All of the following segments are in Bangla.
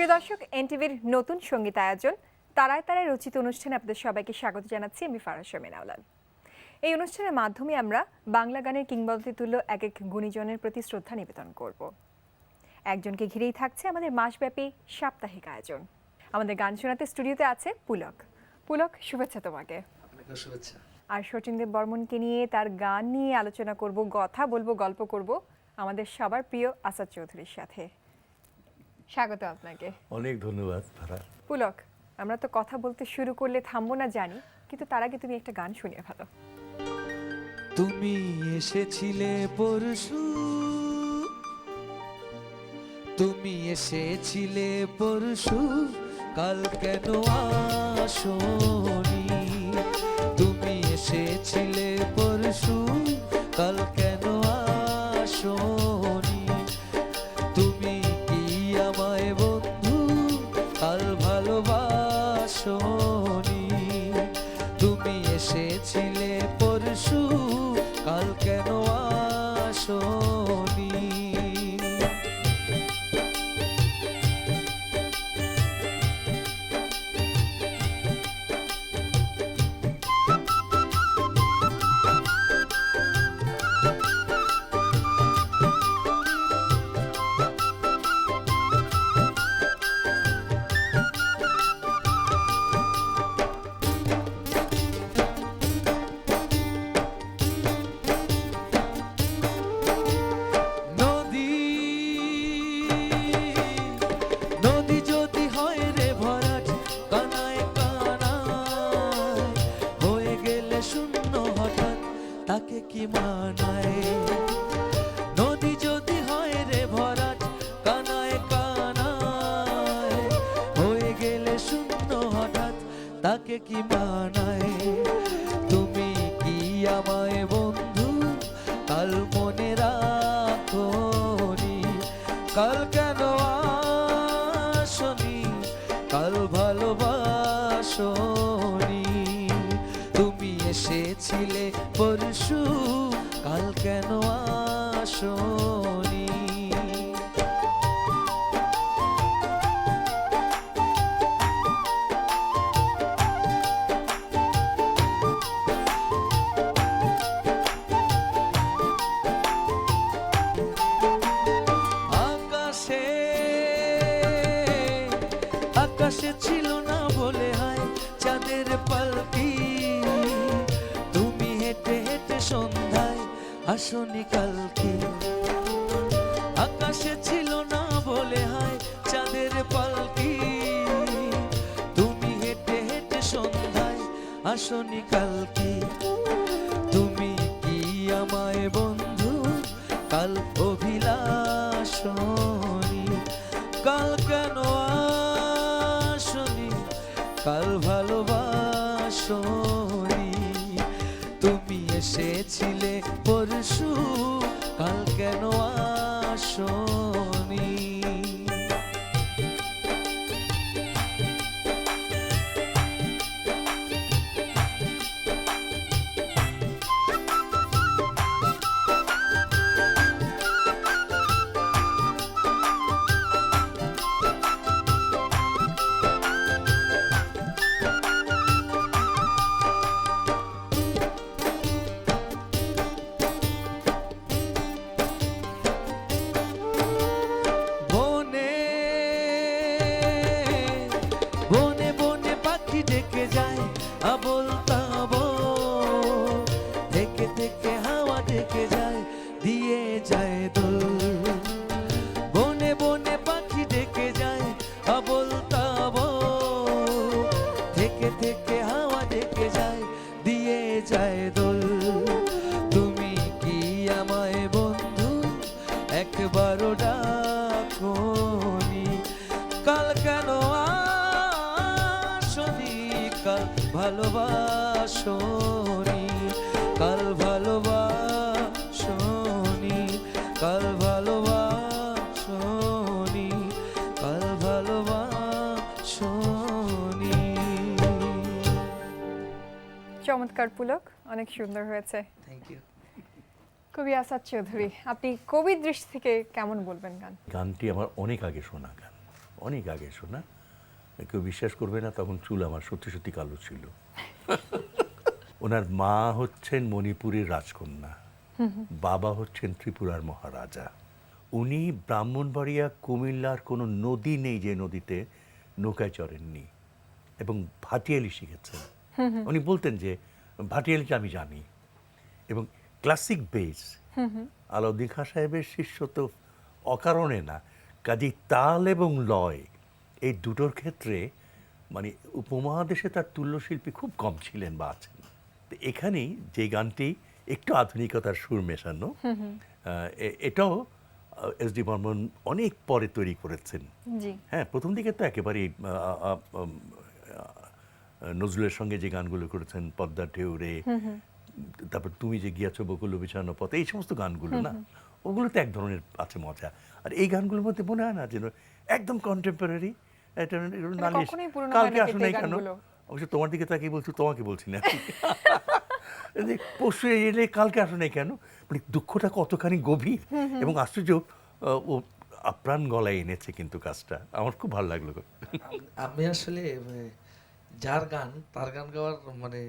প্রিয় দর্শক, এনটিভির নতুন সঙ্গীত আয়োজন তারায় তারায় রচিত অনুষ্ঠানে আপনাদের সবাইকে স্বাগত জানাচ্ছি। আমি ফারাহ শারমিন আওলাদ। এই অনুষ্ঠানের মাধ্যমে আমরা বাংলা গানের কিংবদন্তি তুল্য এক এক গুণীজনের প্রতি শ্রদ্ধা নিবেদন করব। একজনকে ঘিরেই থাকছে আমাদের মাসব্যাপী সাপ্তাহিক আয়োজন। আমাদের গান শোনাতে স্টুডিওতে আছে পুলক। পুলক, শুভেচ্ছা তোমাকে। আপনাকে শুভেচ্ছা। আর শচীনদেব বর্মনকে নিয়ে, তার গান নিয়ে আলোচনা করব, কথা বলবো, গল্প করব আমাদের সবার প্রিয় আসাদ চৌধুরীর সাথে। স্বাগত আপনাকে। অনেক ধন্যবাদ ফারাহ। পুলক, আমরা তো কথা বলতে শুরু করলে থামবো না জানি, কিন্তু তার আগে তুমি একটা গান শুনিয়ে ভালো। তুমি এসেছিলে পরশু, তুমি এসেছিলে পরশু, কাল কেন আসোনি? তুমি এসেছিলে পরশু, কাল কেন আসোনি? তুমি কি আমায় বন্ধু কাল ভালোবাসোনি? তুমি এসেছিলে পরশু, কাল কেন আসোনি? নদী যদি হয় রে ভরাট, কানায় কানায় হয়ে গেলে শূন্য হঠাৎ, তাকে কি মানায়? নদী যদি হয় রে ভরাট, কানায় কানায় হয়ে গেলে শূন্য হঠাৎ, তাকে কি মানায়? তুমি কি আমায় বন্ধু কাল মনে রাখোনি? কাল কেন আসোনি? কাল ভালোবাসোনি? তুমি এসেছিলে পরশু, কাল কেন আসোনি? আকাশে ছিল না বলে হয় চাঁদের পালকি, তুমি হেঁটে হেঁটে সন্ধ্যায় আসনি কালকে। আকাশে ছিল না বলে হয় চাঁদের পালকি, তুমি হেঁটে হেঁটে সন্ধ্যায় আসনি কালকে। তুমি কি আমায় বন্ধু কাল অভিলাষনি? কাল কেন আসনি? কাল ভালোবাসনি? তুমি এসেছিলে পরশু, কাল কেন আসনি? বনে বনে বনে পাখি ডেকে যায় আবোল তাবোল, থেকে থেকে হাওয়া ডেকে যায় দিয়ে যায় দোল। বনে বনে পাখি ডেকে যায় আবোল তাবোল, থেকে থেকে হাওয়া ডেকে যায় দিয়ে যায় দোল। তুমি কি আমায় বন্ধু একবারও ডাকোনি? কাল কেন আসনি? কাল ভালোবাসোনি? কাল ভালোবাসোনি? কাল ভালোবাসোনি? কাল ভালোবাসোনি? চমৎকার পুলক, অনেক সুন্দর হয়েছে। Thank you. কবি আসাদ চৌধুরী, আপনি কবির দৃষ্টি থেকে কেমন বলবেন গান? গানটি আমার অনেক আগে শোনা গান, অনেক আগে শোনা, কেউ বিশ্বাস করবে না, তখন চুল আমার সত্যি সত্যি কালো ছিল। ওনার মা হচ্ছেন মণিপুরের রাজকন্যা, বাবা হচ্ছেন ত্রিপুরার মহারাজা। উনি ব্রাহ্মণবাড়িয়া কুমিল্লার কোনো নদী নেই যে নদীতে নৌকায় চড়েননি, এবং ভাটিয়ালি শিখেছেন। উনি বলতেন যে ভাটিয়ালিটা আমি জানি। এবং ক্লাসিক বেস, আলাউদ্দিন খাঁ সাহেবের শিষ্য তো অকারণে না, কাজেই তাল এবং লয় এই দুটোর ক্ষেত্রে মানে উপমহাদেশে তার তুল্যশিল্পী খুব কম ছিলেন বা আছেন। তো এখানেই যে গানটি একটু আধুনিকতার সুর মেশানো, এটাও এস ডি বর্মন অনেক পরে তৈরি করেছেন। জি, হ্যাঁ, প্রথম দিকে তো একেবারেই নজরুলের সঙ্গে যে গানগুলো করেছেন, পদ্মা ঢেউ রে, তারপর তুমি যে গিয়াছো বকুল বিছানো পথে, এই সমস্ত গানগুলো না, ওগুলোতে এক ধরনের আছে মজা। আর এই গানগুলোর মধ্যে মনে হয় না যেন একদম কন্টেম্পোরারি, এটা নালিশ, কখনোই পুরনো কালকে হয় না আসো কিন্তু নাই এই কেন, গানগুলো। অবশ্য তোমার দিকে তাকিয়ে বলছি, তোমাকে বলছি না। পরশু এলে কালকে আসো নাই কেন, মানে দুঃখটা কতখানি গভীর এবং আশ্চর্য। ও আপ্রাণ গলায় এনেছে কিন্তু কাজটা, আমার খুব ভালো লাগলো। আমি আসলে যার গান তার গান গাওয়ার মানে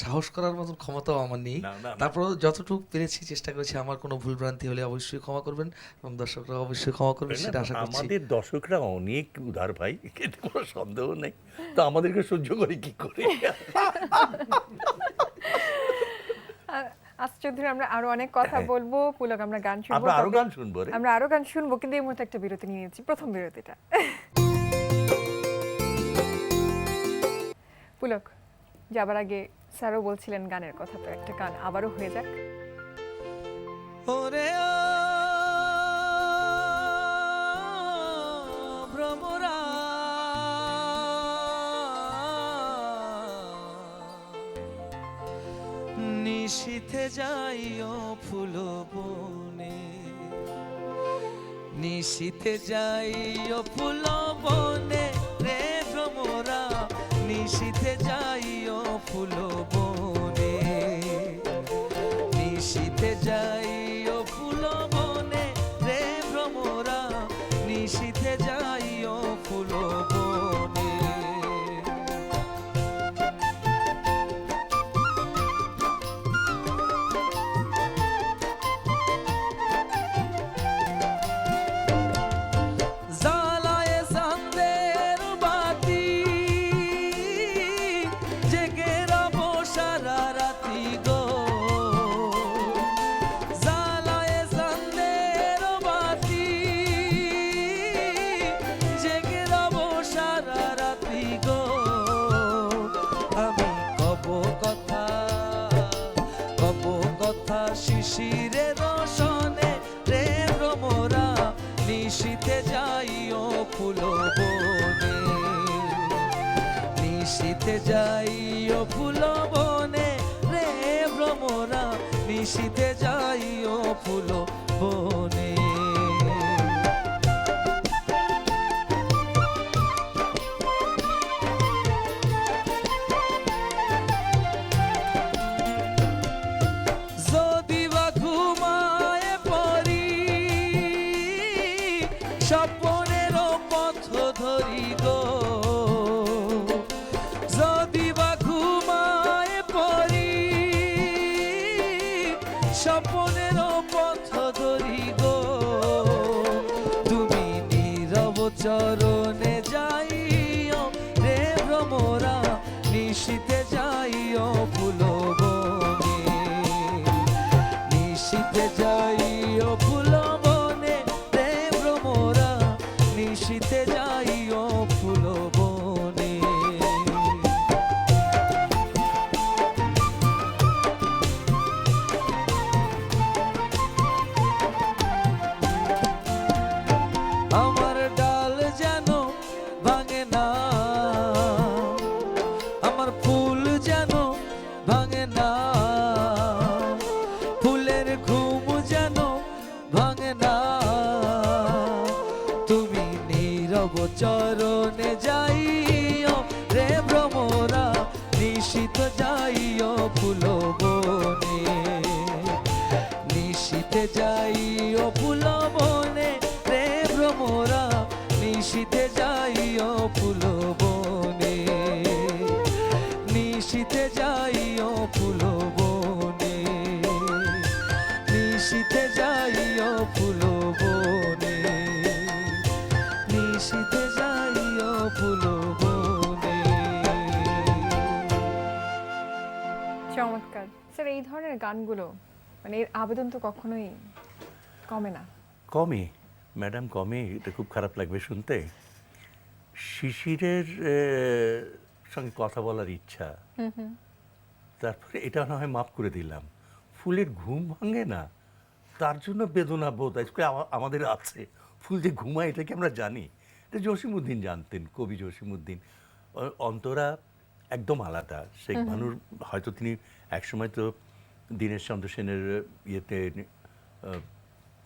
সাহস করার মতন ক্ষমতাও আমার নেই। না, না, না। তারপরেও যতটুকু পেরেছি চেষ্টা করেছি। আমার কোনো ভুল ভ্রান্তি হলে অবশ্যই ক্ষমা করবেন এবং দর্শকরা অবশ্যই ক্ষমা করবেন, সেটা আশা করছি। আমাদের দর্শকরা অনেক উদার ভাই, এতে কোনো সন্দেহ নেই। তো আমাদেরকে সহ্য করে কি করে? আশ্চর্য, আমরা আরো অনেক কথা বলবো। পুলক, আমরা গান শুনবো, আমরা আরো তবে গান শুনবো রে। আমরা আরো গান শুনবো, কিন্তু এই মুহূর্তে একটা বিরতি নিয়ে নিচ্ছি, প্রথম বিরতিটা। পুলক, যাবার আগে স্যারও বলছিলেন গানের কথা, তো একটা গান আবারও হয়ে যাক। ওরে ও ভ্রমরা, নিশীথে যাইও ফুল বনে, নিশীথে যাইও ফুল বনে রে ভ্রমরা, নিশীথে যাইও ফুল বনে, নিশীথে যাইও ফুল বনে রে ভ্রমরা, নিশীথে যাইও ফুল বনে। জ্বালায়ে চাঁদের বাতি, জেগে রব সারা রাতি গো, জ্বালায়ে চাঁদের বাতি, জেগে রব সারা রাতি গো। আমি কব কথা শিশিরের রসনে রে ভ্রমরা, নিশীথে যাইও ফুল বনে, নিশীথে যাইও ফুল বনে রে ভ্রমরা, নিশীথে যাইও ফুল বনে। যদি বা ঘুমায় পড়ি, স্বপ্নের পথ ধরি গো, যদি বা ঘুমায় পড়ি, স্বপ্নের পথ ধরি গো, তুমি নীরব চরণে যাইও রে ভ্রমরা, নিশীথে যাইও ফুল বনে, নিশীথে যাইও ফুল বনে রে ভ্রমরা, নিশীথে যাইও ফুল বনে। আমার ডাল যেন ভাঙে না, আমার ফুল যেন ভাঙে না, ফুলের ঘুম যেন ভাঙে না, তুমি নীরব চরণে যাইও রে ভ্রমরা, নিশীথ যাইও ফুল বনে, নিশীথে যাইও ফুল বনে রে ভ্রমরা, নিশীথে যাইও ফুল বনে, নিশীথে যাইও ফুল বনে, নিশীথে যাইও ফুল বনে, নিশীথে যাইও ফুল বনে। চমৎকার স্যার। এই ধরনের গানগুলো মানে এর আবেদন তো কখনোই কমে না। কমে ম্যাডাম, কমে। এটা খুব খারাপ লাগবে শুনতে। শিশিরের সঙ্গে কথা বলার ইচ্ছা, তারপরে এটা না হয় মাফ করে দিলাম। ফুলের ঘুম ভাঙে না, তার জন্য বেদনা বোধ আজকে আমাদের আছে। ফুল যে ঘুমায় এটাকে আমরা জানি, এটা জসিমউদ্দিন জানতেন, কবি জসিমউদ্দিন। অন্তরা একদম আলাদা। শেখ ভানুর হয়তো তিনি একসময় তো দীনেশ চন্দ্র সেনের ইয়েতে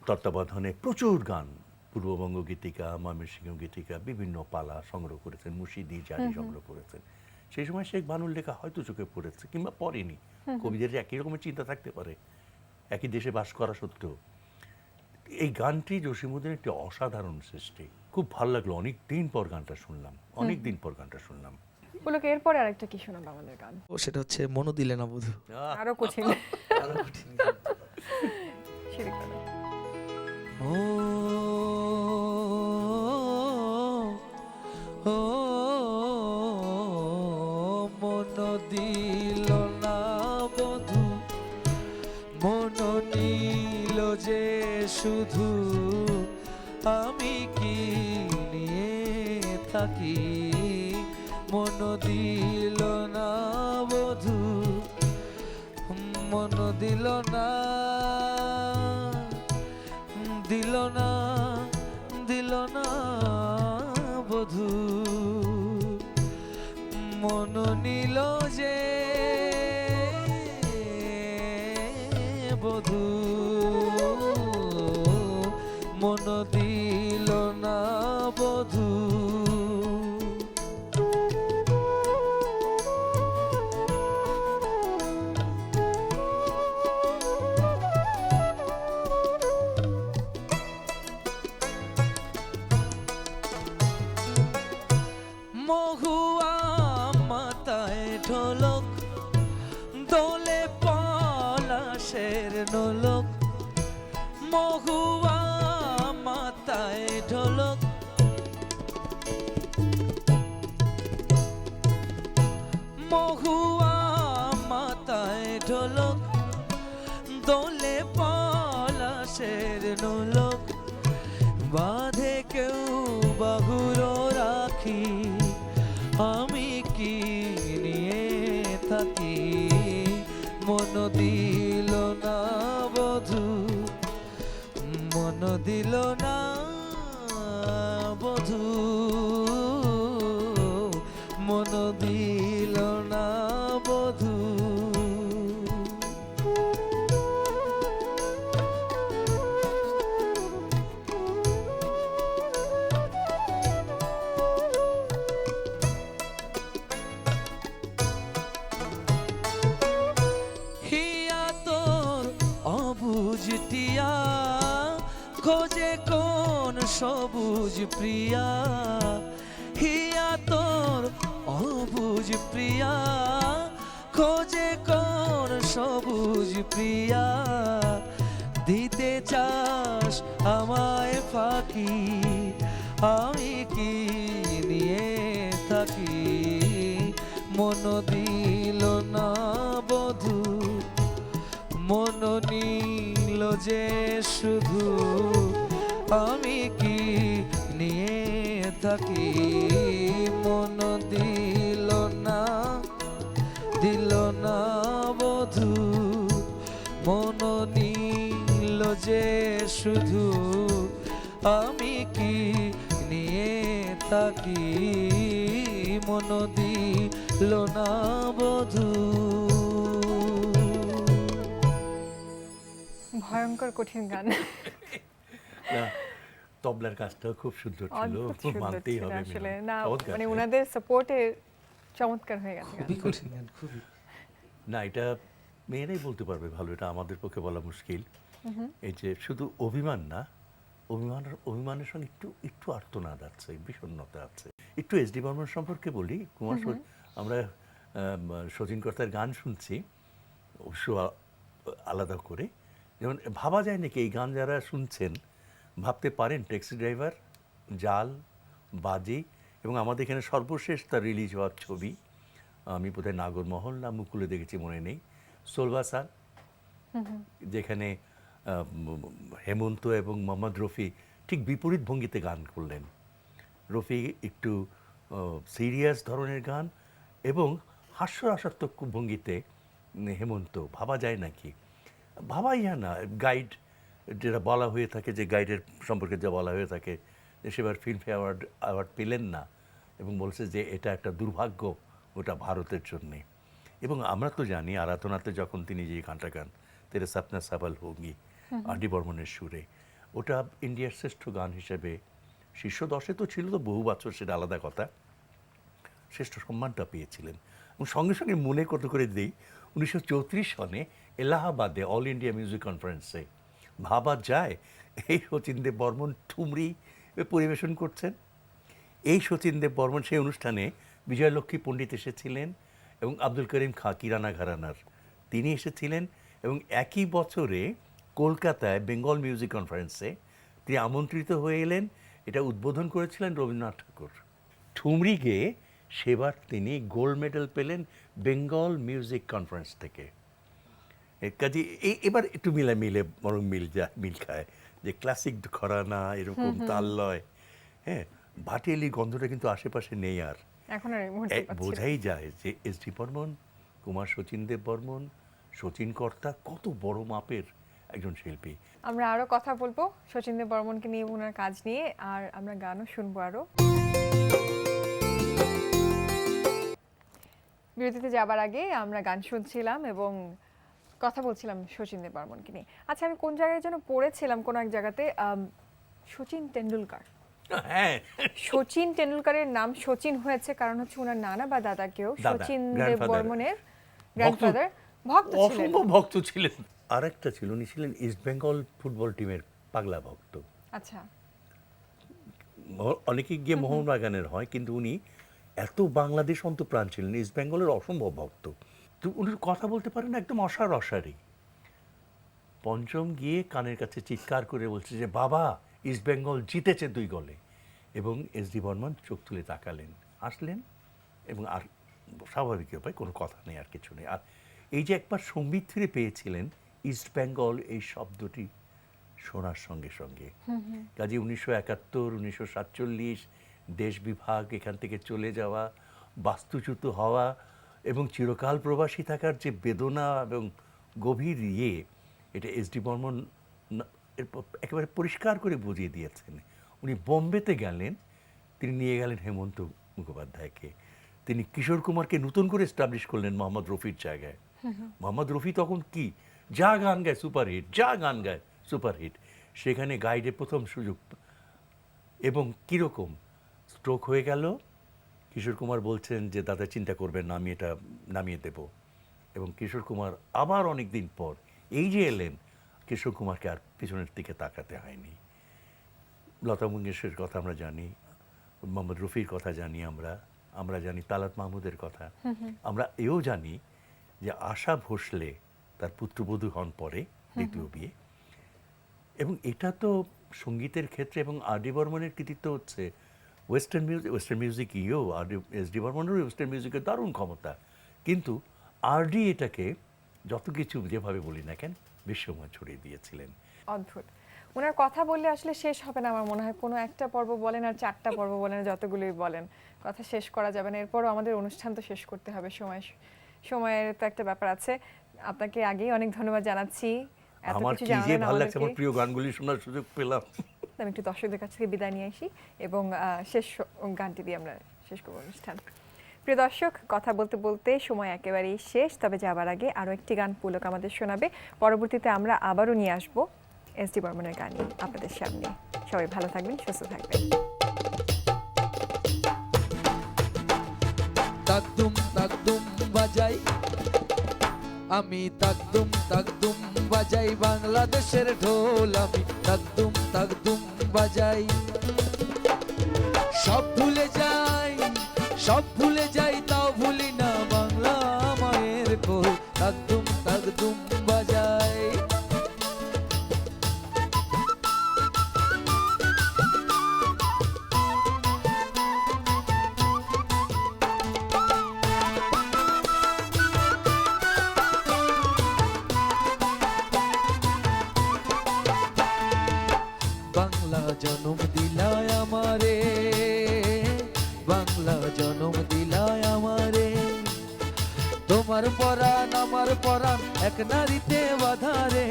তত্ত্বাবধানে প্রচুর গান, পূর্ববঙ্গ গীতিকা, ময়মনসিংহ গীতিকা, বিভিন্ন পালা সংগ্রহ করেছেন, মুর্শিদি জারি সংগ্রহ করেছেন। সেই সময় শেখ ভানুর লেখা হয়তো চোখে পড়েছে কিংবা পড়েনি। কবিদের যে একই রকমের চিন্তা থাকতে পারে একই দেশে বাস করা সত্ত্বেও। এই গানটি জসিমউদ্দিনের একটি অসাধারণ সৃষ্টি। খুব ভালো লাগলো, অনেক দিন পর গানটা শুনলাম, অনেক দিন পর গানটা শুনলাম। পুলক, এরপরে আরেকটা কি শোনাবো আমাদের গান? ও সেটা হচ্ছে মনো দিলে না বধূ। আরো কঠিন। আরো কঠিন গান। শুরু করো। ও ও মন দিল না বধু, মন নীল যে শুধু, আমি কি নিয়ে থাকি। মন দিল না বধু, মন দিল না, দিল না, দিল না বধু, মন নীল যে বধু, মন দিল না বধু। মহুয়া মাথায় ঢোলক, দোলে পলাশের নোলক। মহুয়া মাথায় ঢোলক, মহুয়া মাথায় ঢোলক, দোলে পলাশের নোলক। বাঁধে কেউ বাহুর রাখি, আমি কি নিয়ে থাকি। মন দিল না বধু, মন দিল না বধু, মন দিল না বধু। হিয়া তোর অবুঝ টিয়া, খোঁজে কোন সবুজ প্রিয়া। হিয়া তোর অবুঝ প্রিয়া, খোঁজে কোন সবুজ প্রিয়া। দিতে চাস আমায় ফাঁকি, আমি কি নিয়ে থাকি। মন দিল না বধু, মন নীল যে শুধু, আমি কি নিয়ে থাকি। মন দিল না, দিল না বধু, মন নীল যে শুধু, আমি কি নিয়ে থাকি। মন দিল না বধু। ভয়ঙ্কর কঠিন গান। না, তবলার কাজটাও খুব সুন্দর ছিল, অদ্ভুত সুন্দর মানতেই ছিল হবে আসলে। ম্যাডাম। না চমৎকার মানে ছিল। ওনাদের সাপোর্টে চমৎকার হয়ে গেছে গান। খুবই কঠিন গান, খুবই। না, এটা মেয়েরাই বলতে পারবে ভালো, এটা আমাদের পক্ষে বলা মুশকিল। এই যে শুধু অভিমান না, অভিমানের সঙ্গে একটু একটু আর্তনাদ আছে, বিষণ্ণতা আছে। একটু এস ডি বর্মন সম্পর্কে বলি। আমরা শচীন কর্তার গান শুনছি, অবশ্য আলাদা করে। যেমন ভাবা যায় নাকি এই গান যারা শুনছেন ভাবতে পারেন ট্যাক্সি ড্রাইভার, জাল, বাজি এবং আমাদের এখানে সর্বশেষ তার রিলিজ হওয়ার ছবি, আমি বোধহয় নাগরমহল না মুকুলে দেখেছি মনে নেই, সোলভাসার, যেখানে হেমন্ত এবং মোহাম্মদ রফি ঠিক বিপরীত ভঙ্গিতে গান করলেন। রফি একটু সিরিয়াস ধরনের গান এবং হাস্যরসাত্মক ভঙ্গিতে হেমন্ত। ভাবা যায় নাকি? ভাবাই যায় না। গাইড যেটা বলা হয়ে থাকে, যে গাইডের সম্পর্কে যা বলা হয়ে থাকে, যে সেবার ফিল্মফেয়ার অ্যাওয়ার্ড পেলেন না এবং বলছে যে এটা একটা দুর্ভাগ্য ওটা ভারতের জন্যে। এবং আমরা তো জানি আরাধনাতে যখন তিনি যে গানটা গান তেরে সাপনা সাবাল হোগি আর ডি বর্মনের সুরে, ওটা ইন্ডিয়ার শ্রেষ্ঠ গান হিসেবে শীর্ষ 10-এ তো ছিল, তো বহু বছর, সেটা আলাদা কথা, শ্রেষ্ঠ সম্মানটা পেয়েছিলেন। এবং সঙ্গে সঙ্গে মনে করে দিই 1934 সনে এলাহাবাদে অল ইন্ডিয়া মিউজিক কনফারেন্সে ভাবা যায় এই শচীন দেব বর্মন ঠুমরি পরিবেশন করছেন। এই শচীন দেব বর্মন সেই অনুষ্ঠানে বিজয়লক্ষ্মী পণ্ডিত এসেছিলেন এবং আব্দুল করিম খাঁ কিরানা ঘরানার তিনি এসেছিলেন। এবং একই বছরে কলকাতায় বেঙ্গল মিউজিক কনফারেন্সে তিনি আমন্ত্রিত হয়ে এলেন। এটা উদ্বোধন করেছিলেন রবীন্দ্রনাথ ঠাকুর। ঠুমরি গেয়ে সেবার তিনি গোল্ড মেডেল পেলেন বেঙ্গল মিউজিক কনফারেন্স থেকে। কাজে এবার একটু মিলে বরং মিল খায়, যে ক্লাসিক ঘরানা এরকম তাল লয়, হ্যাঁ, ভাটিয়ালি গন্ধটা কিন্তু আশেপাশে নেই আর। এখন আর এই মুহূর্তে পাচ্ছি না। বোঝাই যায় যে এস ডি বর্মন, কুমার শচীন দেব বর্মন, শচীন কর্তা কত বড় মাপের একজন শিল্পী। আমরা আরো কথা বলবো শচীন দেব বর্মনকে নিয়ে, ওনার কাজ নিয়ে, আর আমরা গানও শুনবো আরো। বিরতিতে যাবার আগে আমরা গান শুনছিলাম এবং কথা বলছিলাম শচীন দেব বর্মনকে নিয়ে। আচ্ছা, আমি কোন জায়গায় যেন পড়েছিলাম, কোন এক জায়গাতে, শচীন টেন্ডুলকার, হ্যাঁ, শচীন টেন্ডুলকারের নাম শচীন হয়েছে কারণ হচ্ছে ওনার নানা বা দাদাকেও শচীন দেব বর্মনের গ্র্যান্ডফাদার ভক্ত ছিলেন, অসম্ভব ভক্ত ছিলেন। আরেকটা ছিল, উনি ছিলেন ইস্ট বেঙ্গল ফুটবল টিমের পাগলা ভক্ত। আচ্ছা, অনেকে গিয়ে মোহনবাগানের হয়, কিন্তু উনি এত বাংলাদেশ অন্তপ্রাণ ছিলেন, ইস্ট বেঙ্গলের অসম্ভব ভক্ত। তো উনি কথা বলতে পারেন একদম অসারী। পঞ্চম গিয়ে কানের কাছে চিৎকার করে বলছে যে বাবা, ইস্ট বেঙ্গল জিতেছে 2 গোলে। এবং এস ডি বর্মন চোখ তুলে তাকালেন, আসলেন, এবং আর স্বাভাবিক উপায় কোনো কথা নেই, আর কিছু নেই। আর এই যে একবার সম্বিত ফিরে পেয়েছিলেন ইস্ট বেঙ্গল এই শব্দটি শোনার সঙ্গে সঙ্গে, কাজে 1971, 1947 দেশ বিভাগ, এখান থেকে চলে যাওয়া, বাস্তুচ্যুত হওয়া এবং চিরকাল প্রবাসী থাকার যে বেদনা এবং গভীর এটা এস ডি বর্মন একেবারে পরিষ্কার করে বুঝিয়ে দিয়েছেন। উনি বোম্বেতে গেলেন, তিনি নিয়ে গেলেন হেমন্ত মুখোপাধ্যায়কে, তিনি কিশোর কুমারকে নতুন করে এস্টাবলিশ করলেন মোহাম্মদ রফির জায়গায়। মোহাম্মদ রফি তখন কি যা গান গায় সুপারহিট, যা গান গায় সুপারহিট। সেখানে গাইডে প্রথম সুযোগ, এবং কীরকম স্ট্রোক হয়ে গেল। কিশোর কুমার বলছেন যে দাদা চিন্তা করবেন না, আমি এটা নামিয়ে দেব। এবং কিশোর কুমার আবার অনেক দিন পর এই যে এলেন, কিশোর কুমারকে আর পিছনের দিকে তাকাতে হয়নি। লতা মঙ্গেশকরের কথা আমরা জানি, মোহাম্মদ রফির কথা জানি, আমরা জানি তালাত মাহমুদের কথা, আমরা এও জানি যে আশা ভোসলে তার পুত্রবধূ হন পরে দ্বিতীয় বিয়ে। এবং এটা তো সঙ্গীতের ক্ষেত্রে, এবং আর ডি বর্মনের কৃতিত্ব হচ্ছে ওয়েস্টার্ন মিউজিক এস ডি বর্মনেরও ওয়েস্টার্ন মিউজিকের দারুণ ক্ষমতা, কিন্তু আর ডি এটাকে যত কিছু যেভাবে বলি না কেন বিশ্বময় ছড়িয়ে দিয়েছিলেন। অদ্ভুত। ওনার কথা বললে আসলে শেষ হবে না আমার মনে হয়। কোনো একটা পর্ব বলেন আর 4টা পর্ব বলেন, যতগুলোই বলেন, কথা শেষ করা যাবে না। এরপরও আমাদের অনুষ্ঠান তো শেষ করতে হবে, সময়ের তো একটা ব্যাপার আছে। আপনাকে আগেই অনেক ধন্যবাদ জানাচ্ছি, এত আমার কিছু কি যে জানালেন ভালো লাগছে, আমার আমাদেরকে। প্রিয় গানগুলি শোনার সুযোগ পেলাম। আমি একটু দর্শকদের কাছ থেকে বিদায় নিয়ে আসি এবং শেষ গানটি দিয়ে আমরা শেষ করব অনুষ্ঠান। প্রিয় দর্শক, কথা বলতে বলতে সময় একেবারেই শেষ, তবে যাবার আগে আরও একটি গান পুলক আমাদের শোনাবে। পরবর্তীতে আমরা আবারও নিয়ে আসবো এস ডি বর্মনের গানই আপনাদের সামনে। সবাই ভালো থাকবেন, সুস্থ থাকবেন। তাকদুম তাকদুম বাজাই, আমি তাকদুম তাকদুম বাজাই, বাংলাদেশের ঢোল আমি তাকদুম তাকদুম বাজাই। সব ভুলে যাই, সব ভুলে যাই, তাও ভুলি না বাংলা মায়ের কোল, তাকদুম তাকদুম বাজাই। বাংলা জনম দিলায় আমারে, বাংলা জনম দিলায় আমারে, তোমার পরাণ আমার পরাণ এক নারীতে বাঁধারে,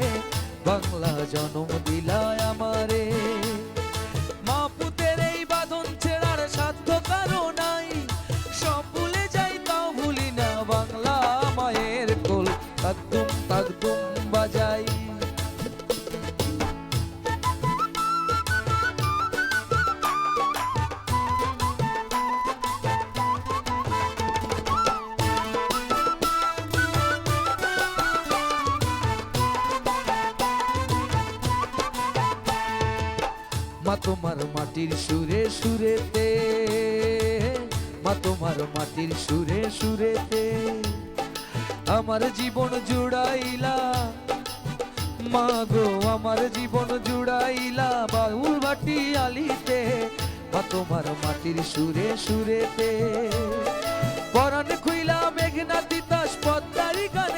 বাংলা জনম দিলায় আমারে। মা পুতের এই বাঁধন ছেড়ার সাধ্য কারো নাই, সব ভুলে যাই তাও ভুলি না বাংলা মায়ের কোল, তাকদুম তাকদুম বাজাই। মা তোমার মাটির সুরে সুরেতে, মা তোমার মাটির সুরে সুরেতে আমার জীবন জুড়াইলা, মা গো আমার জীবন জুড়াইলা বাউল ভাটি আলিতে, মা তোমার মাটির সুরে সুরেতে পরাণ খুইলা মেঘনা তিতাস পদ্মারি গান